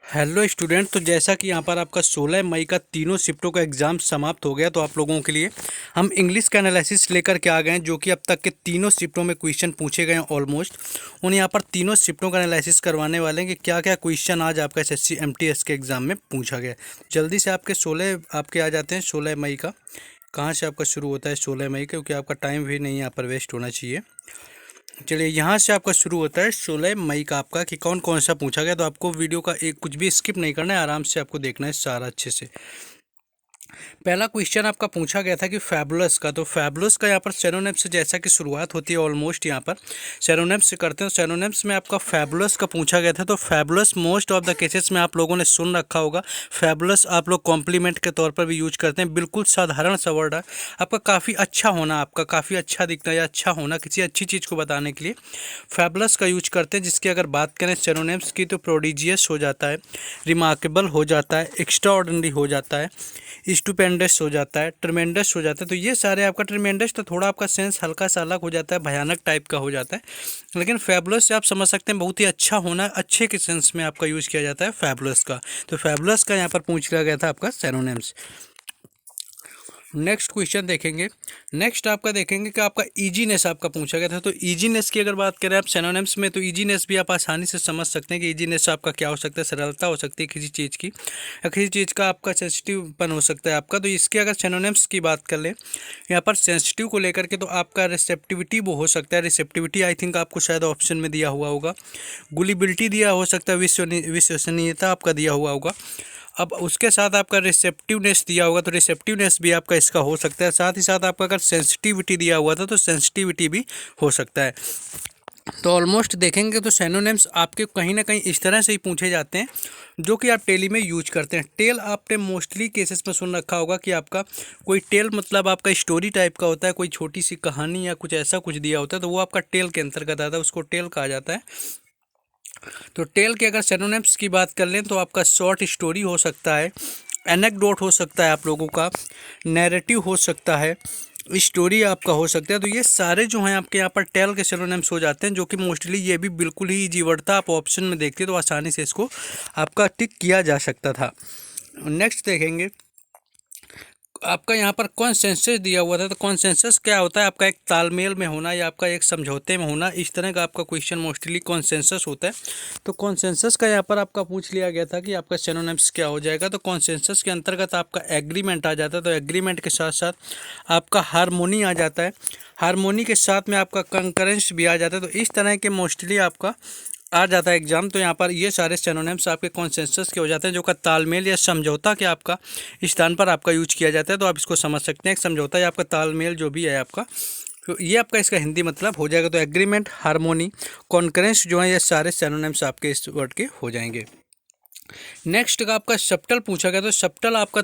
Hello student. तो जैसा कि यहाँ पर आपका 16 मई का तीनों शिफ्टों का एग्ज़ाम समाप्त हो गया, तो आप लोगों के लिए हम इंग्लिश का एनालिसिस लेकर के आ गए हैं, जो कि अब तक के तीनों शिफ्टों में क्वेश्चन पूछे गए हैं ऑलमोस्ट। उन यहाँ पर तीनों शिफ्टों का एनालिसिस करवाने वाले हैं कि क्या क्या क्वेश्चन आज आपका एसएससी एमटीएस के एग्ज़ाम में पूछा गया। जल्दी से आपके 16 आपके आ जाते हैं 16 मई का। कहाँ से आपका शुरू होता है 16 मई, क्योंकि आपका टाइम भी नहीं यहाँ पर वेस्ट होना चाहिए। चलिए, यहाँ से आपका शुरू होता है 16 मई का आपका कि कौन कौन सा पूछा गया। तो आपको वीडियो का एक कुछ भी स्किप नहीं करना है, आराम से आपको देखना है सारा अच्छे से। पहला क्वेश्चन आपका पूछा गया था कि फैबुलस का। तो फैबुलस का यहाँ पर सेरोनेम्स से जैसा कि शुरुआत होती है ऑलमोस्ट यहाँ पर सेरोनेम्स से करते हैं। सेरोनेम्स में आपका फैबुलस का पूछा गया था। तो fabulous most of the cases में आप लोगों ने सुन रखा होगा। फैबुलस आप लोग कॉम्प्लीमेंट के तौर पर भी यूज करते हैं। बिल्कुल साधारण सा वर्ड है। आपका काफ़ी अच्छा होना, आपका काफ़ी अच्छा दिखना या अच्छा होना किसी अच्छी चीज़ को बताने के लिए फैबुलस का यूज करते हैं। जिसकी अगर बात करें सेरोनेम्स की, तो प्रोडिजियस हो जाता है, रिमार्केबल हो जाता है, एक्स्ट्रा ऑर्डिनरी हो जाता है, स्टुपेंडस हो जाता है, ट्रमेंडस हो जाता है। तो ये सारे आपका ट्रमेंडस तो थोड़ा आपका सेंस हल्का सा अलग हो जाता है, भयानक टाइप का हो जाता है। लेकिन फैबुलस से आप समझ सकते हैं बहुत ही अच्छा होना, अच्छे के सेंस में आपका यूज़ किया जाता है फैबुलस का। तो फैबुलस का यहाँ पर पूछ लिया गया था आपका सिनोनिम्स। नेक्स्ट क्वेश्चन देखेंगे। नेक्स्ट आपका देखेंगे कि आपका ईजीनेस आपका पूछा गया था। तो ईजीनेस की अगर बात करें आप सिनोनिम्स में, तो ईजीनेस भी आप आसानी से समझ सकते हैं कि ईजीनेस आपका क्या हो सकता है। सरलता हो सकती है किसी चीज़ की, या किसी चीज़ का आपका सेंसिटिवपन हो सकता है आपका। तो इसके अगर सिनोनिम्स की बात कर लें यहाँ पर सेंसिटिव को लेकर के, तो आपका रिसेप्टिविटी वो हो सकता है। रिसेप्टिविटी आई थिंक आपको शायद ऑप्शन में दिया हुआ होगा। गुलिबिलिटी दिया हो सकता है, विश्वसनीयता आपका दिया हुआ होगा। अब उसके साथ आपका रिसेप्टिवनेस दिया होगा, तो रिसेप्टिवनेस भी आपका इसका हो सकता है। साथ ही साथ आपका अगर सेंसिटिविटी दिया हुआ था, तो सेंसिटिविटी भी हो सकता है। तो ऑलमोस्ट देखेंगे तो सिनोनिम्स आपके कहीं ना कहीं इस तरह से ही पूछे जाते हैं, जो कि आप टेली में यूज करते हैं। टेल आपने मोस्टली केसेस में सुन रखा होगा कि आपका कोई टेल मतलब आपका स्टोरी टाइप का होता है, कोई छोटी सी कहानी या कुछ ऐसा कुछ दिया होता है, तो वो आपका टेल के अंतर्गत आता है, उसको टेल कहा जाता है। तो टेल के अगर सिनोनिम्स की बात कर लें, तो आपका शॉर्ट स्टोरी हो सकता है, एनेक्डोट हो सकता है आप लोगों का, नैरेटिव हो सकता है, स्टोरी आपका हो सकता है। तो ये सारे जो हैं आपके यहाँ पर टेल के सिनोनिम्स हो जाते हैं, जो कि मोस्टली ये भी बिल्कुल ही इजी वर्ड था। आप ऑप्शन में देखते तो आसानी से इसको आपका टिक किया जा सकता था। नेक्स्ट देखेंगे आपका यहाँ पर कॉन्सेंसस दिया हुआ था। तो कॉन्सेंसस क्या होता है? आपका एक तालमेल में होना या आपका एक समझौते में होना, इस तरह का आपका क्वेश्चन मोस्टली कॉन्सेंसस होता है। तो कॉन्सेंसस का यहाँ पर आपका पूछ लिया गया था कि आपका सिनोनिम्स क्या हो जाएगा। तो कॉन्सेंसस के अंतर्गत आपका एग्रीमेंट आ जाता है। तो एग्रीमेंट के साथ साथ आपका हारमोनी आ जाता है, हारमोनी के साथ में आपका कंकरेंस भी आ जाता है। तो इस तरह के मोस्टली आपका आ जाता है एग्जाम। तो यहाँ पर ये सारे सिनोनिम्स आपके कॉन्सेंसस के हो जाते हैं, जो का तालमेल या समझौता के आपका स्थान पर आपका यूज किया जाता है। तो आप इसको समझ सकते हैं, एक समझौता या आपका तालमेल जो भी है आपका, तो ये आपका इसका हिंदी मतलब हो जाएगा। तो एग्रीमेंट, हारमोनी, कॉन्करेंस जो है, ये सारे सिनोनिम्स आपके इस वर्ड के हो जाएंगे। नेक्स्ट का आपका सब्टल पूछा गया। तो सब्टल आपका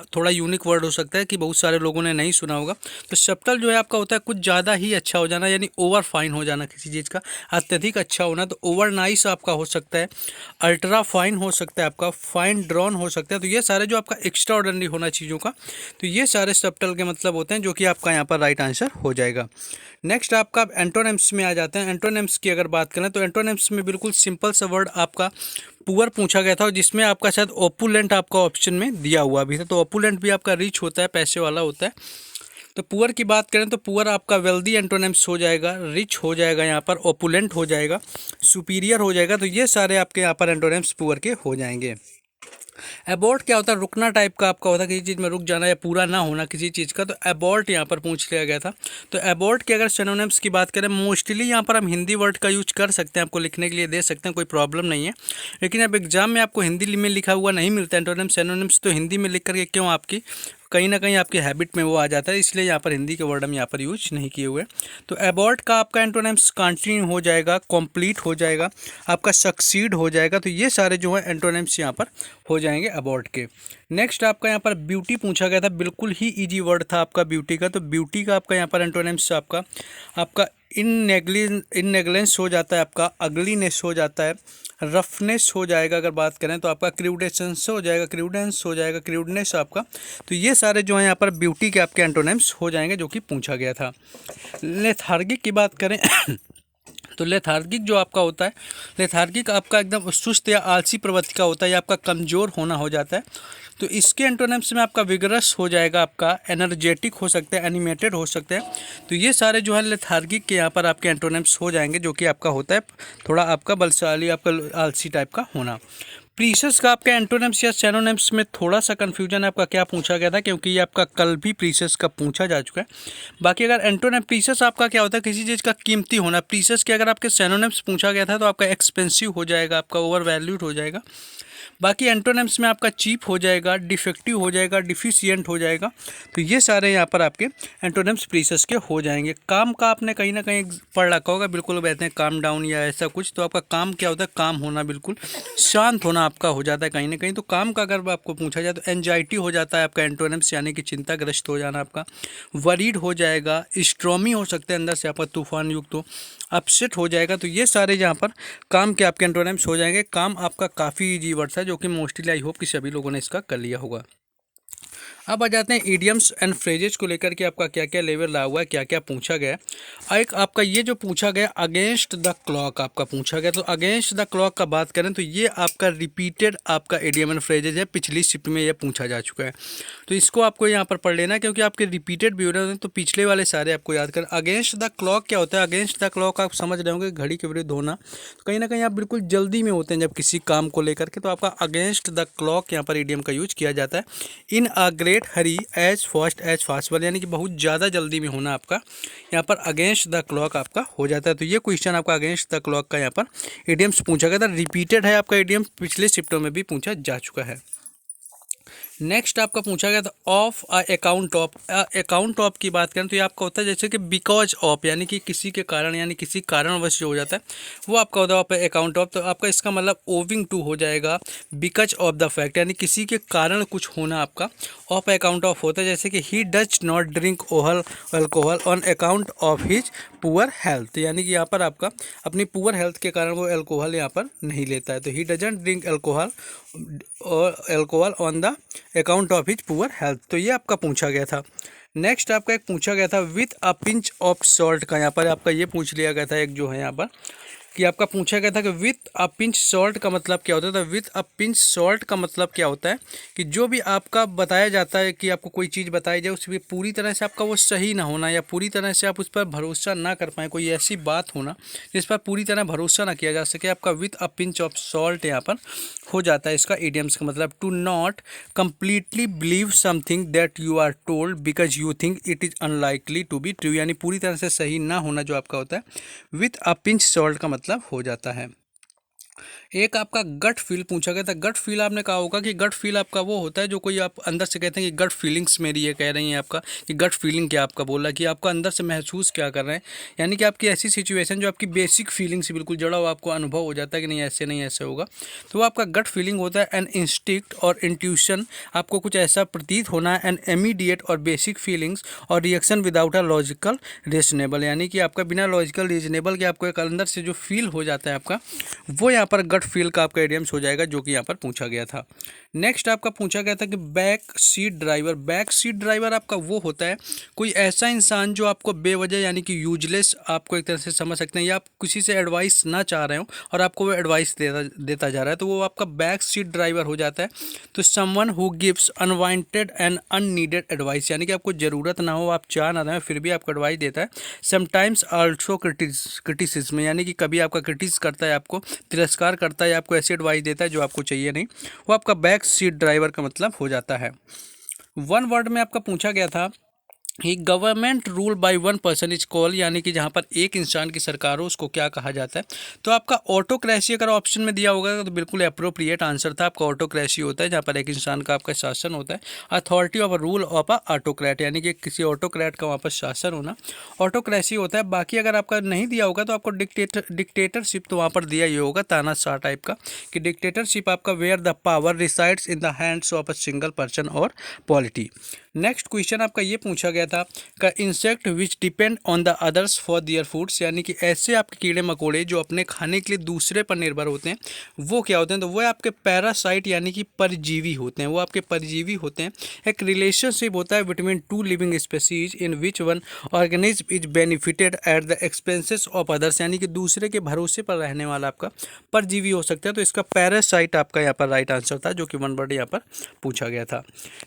थोड़ा यूनिक वर्ड हो सकता है कि बहुत सारे लोगों ने नहीं सुना होगा। तो सब्टल जो है आपका होता है कुछ ज़्यादा ही अच्छा हो जाना, यानी ओवर फाइन हो जाना किसी चीज़ का, अत्यधिक अच्छा होना। तो ओवर नाइस आपका हो सकता है, अल्ट्रा फाइन हो सकता है, आपका फाइन ड्रॉन हो सकता है। तो ये सारे जो आपका एक्स्ट्रा ऑर्डिनरी होना चीज़ों का, तो ये सारे सब्टल के मतलब होते हैं, जो कि आपका यहाँ पर राइट आंसर हो जाएगा। नेक्स्ट आपका एंटोनिम्स में आ जाते हैं। एंटोनिम्स की अगर बात करें, तो एंटोनिम्स में बिल्कुल सिंपल सा वर्ड आपका पुअर पूछा गया था, जिसमें आपका शायद ओपुलेंट आपका ऑप्शन में दिया हुआ भी था। तो ओपुलेंट भी आपका रिच होता है, पैसे वाला होता है। तो पुअर की बात करें, तो पुअर आपका वेल्दी एंटोनिम्स हो जाएगा, रिच हो जाएगा, यहाँ पर ओपुलेंट हो जाएगा, सुपीरियर हो जाएगा। तो ये सारे आपके यहाँ पर एंटोनिम्स पुअर के हो जाएंगे। एबॉर्ट क्या होता है? रुकना टाइप का आपका होता है, किसी चीज़ में रुक जाना या पूरा ना होना किसी चीज़ का। तो एबॉर्ट यहाँ पर पूछ लिया गया था। तो एबॉर्ट के अगर सिनोनिम्स की बात करें, मोस्टली यहाँ पर हम हिंदी वर्ड का यूज कर सकते हैं, आपको लिखने के लिए दे सकते हैं, कोई प्रॉब्लम नहीं है। लेकिन अब एग्जाम में आपको हिंदी में लिखा हुआ नहीं मिलता एंटोनिम्स सिनोनिम्स, तो हिंदी में लिख करके क्यों आपकी कहीं ना कहीं आपकी हैबिट में वो आ जाता है, इसलिए यहाँ पर हिंदी के वर्ड हम यहाँ पर यूज नहीं किए हुए। तो एबॉर्ट का आपका एंटोनिम्स कंटिन्यू हो जाएगा, कंप्लीट हो जाएगा, आपका सक्सीड हो जाएगा। तो ये सारे जो है एंटोनिम्स यहाँ पर हो जाएंगे अबॉर्ट के। नेक्स्ट आपका यहाँ पर ब्यूटी पूछा गया था। बिल्कुल ही इजी वर्ड था आपका ब्यूटी का। तो ब्यूटी का आपका यहाँ पर एंटोनिम्स आपका आपका इननेग्लेंस हो जाता है, आपका अगलीनेस हो जाता है, रफनेस हो जाएगा। अगर बात करें तो आपका क्रूडेंस हो जाएगा, क्रूडेंस हो जाएगा, क्रूडनेस आपका। तो ये सारे जो हैं यहाँ पर ब्यूटी के आपके एंटोनिम्स हो जाएंगे, जो कि पूछा गया था। लेथार्गिक की बात करें तो लेथार्गिक जो आपका होता है, लेथार्गिक आपका एकदम सुस्त या आलसी प्रवृत्ति का होता है, या आपका कमज़ोर होना हो जाता है। तो इसके एंटोनिम्स में आपका विगरस हो जाएगा, आपका एनर्जेटिक हो सकता है, एनिमेटेड हो सकता है। तो ये सारे जो है लेथार्गिक के यहाँ पर आपके एंटोनिम्स हो जाएंगे, जो कि आपका होता है थोड़ा आपका बलशाली, आपका आलसी टाइप का होना। प्रीसस का आपका एंटोनिम्स या सिनोनिम्स में थोड़ा सा कन्फ्यूजन है आपका, क्या पूछा गया था, क्योंकि ये आपका कल भी प्रीसस का पूछा जा चुका है। बाकी अगर एंटोनिम, प्रीसस आपका क्या होता है, किसी चीज़ का कीमती होना। प्रीसस के अगर आपके सिनोनिम्स पूछा गया था तो आपका एक्सपेंसिव हो जाएगा, आपका ओवर वैल्यूड हो जाएगा। बाकी एंटोनिम्स में आपका चीप हो जाएगा, डिफेक्टिव हो जाएगा, डिफिशियंट हो जाएगा। तो ये सारे यहाँ पर आपके एंटोनिम्स प्रीसस के हो जाएंगे। काम का आपने कहीं ना कहीं पढ़ रखा होगा, बिल्कुल कहते हैं काम डाउन या ऐसा कुछ। तो आपका काम क्या होता है, काम होना, बिल्कुल शांत होना आपका हो जाता है कहीं ना कहीं। तो काम का अगर आपको पूछा जाए तो एंजाइटी हो जाता है आपका एंटोनिम्स, यानी कि चिंताग्रस्त हो जाना आपका। वरीड हो जाएगा, स्ट्रॉमी हो सकते हैं अंदर से आपका तूफान युक्त हो, अपसेट हो जाएगा। तो ये सारे यहाँ पर काम के आपके एंटोनिम्स हो जाएंगे। काम आपका काफ़ी ईजी वर्ड्स है, जो कि मोस्टली आई होप कि सभी लोगों ने इसका कर लिया होगा। अब आ जाते हैं इडियम्स एंड फ्रेजेस को लेकर के आपका क्या क्या लेवल रहा हुआ है, क्या क्या पूछा गया है। एक आपका ये जो पूछा गया अगेंस्ट द क्लॉक आपका पूछा गया। तो अगेंस्ट द क्लॉक का बात करें तो ये आपका रिपीटेड आपका इडियम एंड फ्रेजेस है, पिछली शिफ्ट में ये पूछा जा चुका है। तो इसको आपको यहाँ पर पढ़ लेना, क्योंकि आपके रिपीटेड भी हो रहे हैं। तो पिछले वाले सारे आपको याद कर। अगेंस्ट द क्लॉक क्या होता है, अगेंस्ट द क्लॉक आप समझ रहे होंगे घड़ी के विरुद्ध होना। तो कहीं ना कहीं आप बिल्कुल जल्दी में होते हैं जब किसी काम को लेकर के, तो आपका अगेंस्ट द क्लॉक यहाँ पर इडियम का यूज किया जाता है। इन अ ग्रेट हरी एज फास्टबल, यानी कि बहुत ज़्यादा जल्दी में होना आपका यहाँ पर अगेंस्ट द क्लॉक आपका हो जाता है। तो ये क्वेश्चन आपका अगेंस्ट द क्लॉक का यहाँ पर इडियम्स पूछा गया था। रिपीटेड है आपका इडियम, पिछले शिफ्टों में भी पूछा जा चुका है। नेक्स्ट आपका पूछा गया था of account of. Account of की बात करें तो ये आपका होता है जैसे कि बिकॉज ऑफ, यानी कि किसी के कारण, यानी किसी कारणवश जो हो जाता है वो आपका होता है ऑफ अकाउंट ऑफ। तो आपका इसका मतलब ओविंग टू हो जाएगा बिकॉज ऑफ द फैक्ट, यानी किसी के कारण कुछ होना आपका ऑफ अकाउंट ऑफ होता है। जैसे कि he does not drink alcohol on account of his poor health, यानी कि यहाँ पर आपका अपनी पुअर हेल्थ के कारण वो अल्कोहल यहाँ पर नहीं लेता है। तो he doesn't drink alcohol on the account of his poor health. तो ये आपका पूछा गया था। नेक्स्ट आपका एक पूछा गया था with a pinch of salt का, यहाँ पर आपका ये पूछ लिया गया था एक जो है यहाँ पर कि आपका पूछा गया था कि विथ अ पिंच सॉल्ट का मतलब क्या होता है। तो विथ अ पिंच सॉल्ट का मतलब क्या होता है कि जो भी आपका बताया जाता है कि आपको कोई चीज़ बताई जाए उसमें पूरी तरह से आपका वो सही ना होना, या पूरी तरह से आप उस पर भरोसा ना कर पाएँ, कोई ऐसी बात होना जिस पर पूरी तरह भरोसा ना किया जा सके, आपका with a pinch of salt यहाँ पर हो जाता है। इसका इडियम्स का मतलब to not completely believe something that you are told because you think it is unlikely to be true, यानी पूरी तरह से सही ना होना जो आपका होता है विथ अ पिंच सॉल्ट का मतलब हो जाता है। एक आपका गट फील पूछा गया था। गट फील आपने कहा होगा कि गट फील आपका वो होता है जो कोई आप अंदर से कहते हैं कि गट फीलिंग्स मेरी ये कह रही हैं आपका कि गट फीलिंग क्या आपका बोल रहा है कि आपका अंदर से महसूस क्या कर रहे हैं, यानी कि आपकी ऐसी सिचुएशन जो आपकी बेसिक फीलिंग से बिल्कुल जुड़ा हुआ आपको अनुभव हो जाता है कि नहीं ऐसे होगा, तो वो आपका गट फीलिंग होता है। एन इंस्टिक्ट और इंट्यूशन, आपको कुछ ऐसा प्रतीत होना है। एन इमीडिएट और बेसिक फीलिंग्स और reaction without a logical reasonable, यानी कि आपका बिना लॉजिकल रीजनेबल के आपको एक अंदर से जो फील हो जाता है आपका, वो यहाँ पर गट फील का आपका इडियम्स हो जाएगा, जो कि यहाँ पर पूछा गया था। नेक्स्ट आपका पूछा गया था कि back seat driver. Back seat driver आपका वो होता है कोई ऐसा इंसान जो आपको बेवजह, यानी कि यूजलेस, आपको एक तरह से समझ सकते हैं, या आप किसी से एडवाइस ना चाह रहे हो और आपको वो एडवाइस देता जा रहा है, तो वो आपका बैक सीट ड्राइवर हो जाता है। तो someone who gives unwanted and unneeded advice, यानी कि आपको ज़रूरत ना हो, आप चाह ना रहे फिर भी आपको एडवाइस देता है। समटाइम्स आल्सो क्रिटिसिज्म, यानी कि कभी आपका क्रिटिस करता है, आपको तिरस्कार करता है, आपको ऐसी एडवाइस देता है जो आपको चाहिए नहीं, वो आपका बैक सीट ड्राइवर का मतलब हो जाता है। वन वर्ड में आपका पूछा गया था कि government rule by one person is call, यानी कि जहाँ पर एक इंसान की सरकार हो उसको क्या कहा जाता है। तो आपका ऑटोक्रेसी अगर ऑप्शन में दिया होगा तो बिल्कुल अप्रोप्रिएट आंसर था, आपका ऑटोक्रेसी होता है जहाँ पर एक इंसान का आपका शासन होता है। Authority of rule of a autocrat, यानी कि किसी ऑटोक्रेट का वहाँ पर शासन होना ऑटोक्रेसी होता है। बाकी अगर आपका नहीं दिया होगा तो आपको डिक्टेटरशिप तो वहाँ पर दिया ही होगा, तानाशाह टाइप का, कि डिक्टेटरशिप आपका where the power resides in the hands of a single person और पॉलिटी। नेक्स्ट क्वेश्चन आपका ये पूछा गया गया था का insect which depend on the others for their foods, यानी कि ऐसे आपके कीड़े मकोड़े जो अपने खाने के लिए दूसरे पर निर्भर होते हैं वो क्या होते हैं, तो वो आपके पैरासाइट यानी कि परजीवी होते हैं, वो आपके परजीवी होते हैं। एक रिलेशनशिप होता है between two living species in which one organism is benefited at the expenses of others, यानी कि दूसरे के भरोसे पर रहने वाला आपका परजीवी हो सकता है। तो इसका पैरासाइट आपका यहाँ पर राइट आंसर था, जो कि वन वर्ड यहाँ पर पूछा गया था।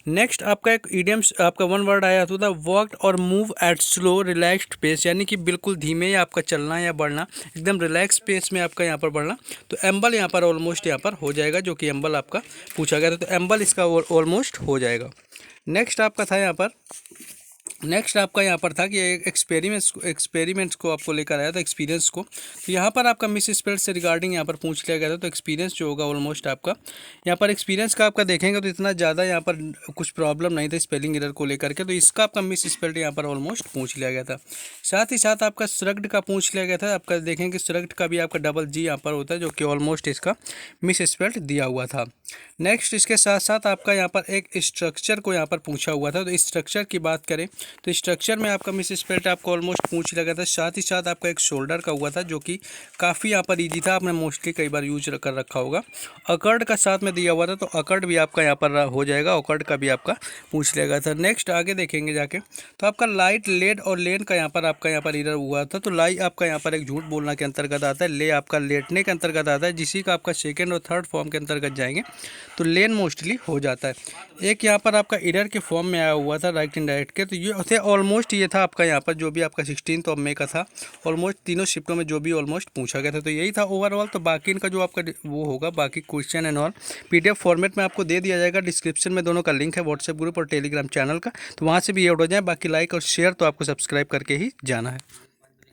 नेक्स्ट आपका एक इडियम्स आपका वन वर्ड आया था वॉक और move at slow relaxed pace, यानी कि बिल्कुल धीमे आपका चलना या बढ़ना, एकदम रिलैक्स पेस में आपका यहाँ पर बढ़ना। तो एम्बल यहाँ पर ऑलमोस्ट यहाँ पर हो जाएगा, जो कि एम्बल आपका पूछा गया था, तो एम्बल इसका ऑलमोस्ट हो जाएगा। नेक्स्ट आपका था यहाँ पर, नेक्स्ट आपका यहाँ पर था कि एक्सपेरिमेंट्स को आपको लेकर आया था, एक्सपीरियंस को। तो यहाँ पर आपका मिस स्पेल से रिगार्डिंग यहाँ पर पूछ लिया गया था, तो एक्सपीरियंस जो होगा ऑलमोस्ट आपका यहाँ पर एक्सपीरियंस का आपका देखेंगे तो इतना ज़्यादा यहाँ पर कुछ प्रॉब्लम नहीं था स्पेलिंग एरर को लेकर के, तो इसका आपका मिस स्पेल्ड यहाँ पर ऑलमोस्ट पूछ लिया गया था। साथ ही साथ आपका श्रग्ड का पूछ लिया गया था, आपका देखेंगे श्रग्ड का भी आपका डबल जी यहाँ पर होता है, जो कि ऑलमोस्ट इसका मिस स्पेल्ड दिया हुआ था। नेक्स्ट इसके साथ साथ आपका यहाँ पर एक स्ट्रक्चर को यहाँ पर पूछा हुआ था, तो स्ट्रक्चर की बात करें तो स्ट्रक्चर में आपका मिस स्पेल्ड आपको ऑलमोस्ट पूछ लिया गया था। साथ ही साथ आपका एक शोल्डर का हुआ था, जो कि काफ़ी यहाँ पर इजी था, आपने मोस्टली कई बार यूज कर रखा होगा। अकर्ड का साथ में दिया हुआ था, तो अकर्ड भी आपका यहाँ पर हो जाएगा, अकर्ड का भी आपका पूछ लिया गया था। नेक्स्ट आगे देखेंगे जाके, तो आपका लाइट, लेड और लेन का यहाँ पर इरर हुआ था। तो लाई आपका यहाँ पर एक झूठ बोलना के अंतर्गत आता है, ले आपका लेटने के अंतर्गत आता है, जिसी का आपका सेकेंड और थर्ड फॉर्म के अंतर्गत जाएंगे तो लेन मोस्टली हो जाता है। एक यहाँ पर आपका इरर के फॉर्म में आया हुआ था राइट इनडायरेक्ट के, तो ये थे ऑलमोस्ट, ये था आपका यहाँ पर जो भी आपका 16 ऑफ मई का था, ऑलमोस्ट तीनों शिफ्टों में जो भी ऑलमोस्ट पूछा गया था, तो यही था ओवरऑल। तो बाकी इनका जो आपका वो होगा, बाकी question and all PDF format में आपको दे दिया जाएगा। डिस्क्रिप्शन में दोनों का लिंक है, व्हाट्सएप ग्रुप और टेलीग्राम चैनल का, तो वहाँ से भी ऐड हो जाए। बाकी लाइक और शेयर तो आपको सब्सक्राइब करके ही जाना है।